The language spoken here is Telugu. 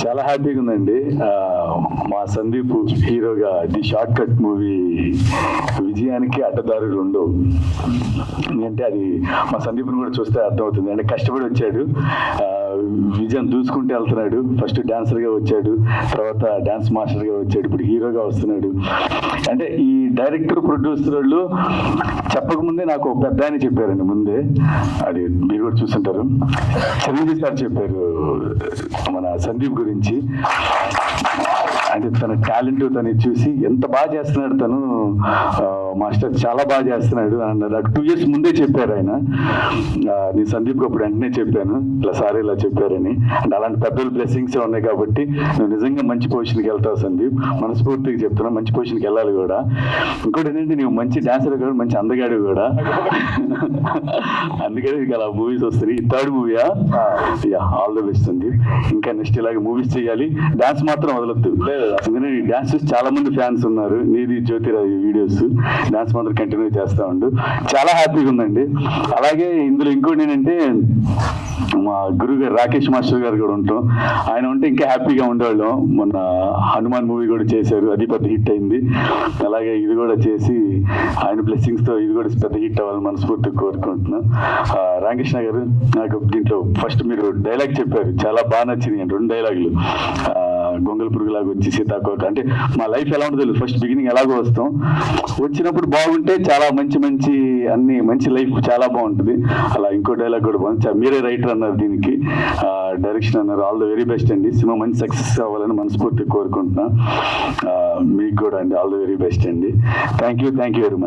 చాలా హ్యాపీగా ఉందండి. మా సందీప్ హీరోగా ది షార్ట్ కట్ మూవీ విజయానికి అడ్డదారులు ఉండవు. ఎందుకంటే అది మా సందీప్ని కూడా చూస్తే అర్థమవుతుంది. అంటే కష్టపడి వచ్చాడు, విజయం దూసుకుంటూ వెళ్తున్నాడు. ఫస్ట్ డాన్సర్గా వచ్చాడు, తర్వాత డాన్స్ మాస్టర్గా వచ్చాడు, ఇప్పుడు హీరోగా వస్తున్నాడు. అంటే ఈ డైరెక్టర్ ప్రొడ్యూసర్ వాళ్ళు చెప్పకముందే నాకు ఒక పెద్ద ఆయన చెప్పారండి. ముందే అది మీరు కూడా చూస్తుంటారు, చిరంజీవి సార్ చెప్పారు మన సందీప్ గురించి. అంటే తన టాలెంట్ తను చూసి ఎంత బాగా చేస్తున్నాడు తను, మాస్టర్ చాలా బాగా చేస్తున్నాడు అన్నారు. నాకు 2 years ముందే చెప్పారు ఆయన. నేను సందీప్కి అప్పుడు వెంటనే చెప్పాను, ఇలా సార్ ఇలా చెప్పారని. అంటే అలాంటి పెద్దల బ్లెస్సింగ్స్ ఉన్నాయి కాబట్టి నువ్వు నిజంగా మంచి పొజిషన్కి వెళ్తావు సందీప్, మనస్ఫూర్తిగా చెప్తున్నా. మంచి పొజిషన్కి వెళ్ళాలి కూడా. ఇంకోటి ఏంటంటే నువ్వు మంచి డాన్సర్ కూడా, మంచి అందగాడు కూడా. అందుకని ఇంకా అలా మూవీస్ వస్తాయి. 3rd మూవీయా? All the best Sandeep. ఇంకా నెక్స్ట్ ఇలాగే మూవీస్ చేయాలి. డాన్స్ మాత్రం వదలొద్దు. ఎందుకంటే ఈ డాన్స్ చాలా మంది ఫ్యాన్స్ ఉన్నారు. నీది జ్యోతిరావు వీడియోస్ డాన్స్ మాత్రం కంటిన్యూ చేస్తా ఉండు. చాలా హ్యాపీగా ఉందండి. అలాగే ఇందులో ఇంకోటి ఏంటంటే మా గురువు గారు రాకేష్ మాస్టర్ గారు కూడా ఉంటాం. ఆయన ఉంటే ఇంకా హ్యాపీగా ఉండేవాళ్ళం. మొన్న హనుమాన్ మూవీ కూడా చేశారు, అది పెద్ద హిట్ అయింది. అలాగే ఇది కూడా చేసి ఆయన బ్లెస్సింగ్స్ తో ఇది కూడా పెద్ద హిట్ అవ్వాలని మనస్ఫూర్తిగా కోరుకుంటున్నాను. రామకృష్ణ గారు, నాకు దీంట్లో ఫస్ట్ మీరు డైలాగ్ చెప్పారు, చాలా బాగా నచ్చింది. 2 డైలాగులు, గొంగల పురుగులాగా వచ్చి సీతాకోక. అంటే మా లైఫ్ ఎలా ఉంటుందో ఫస్ట్ బిగినింగ్ ఎలాగో వస్తాం, వచ్చినప్పుడు బాగుంటే చాలా మంచి మంచి అన్ని మంచి లైఫ్ చాలా బాగుంటుంది. అలా ఇంకో డైలాగ్ కూడా బాగుంది. మీరే రైటర్ అన్నారు దీనికి, డైరెక్షన్ అన్నారు. ఆల్ ద వెరీ బెస్ట్ అండి. సినిమా మంచి సక్సెస్ అవ్వాలని మనస్ఫూర్తిగా కోరుకుంటున్నా. మీకు కూడా అండి ఆల్ ద వెరీ బెస్ట్ అండి. Thank you very much.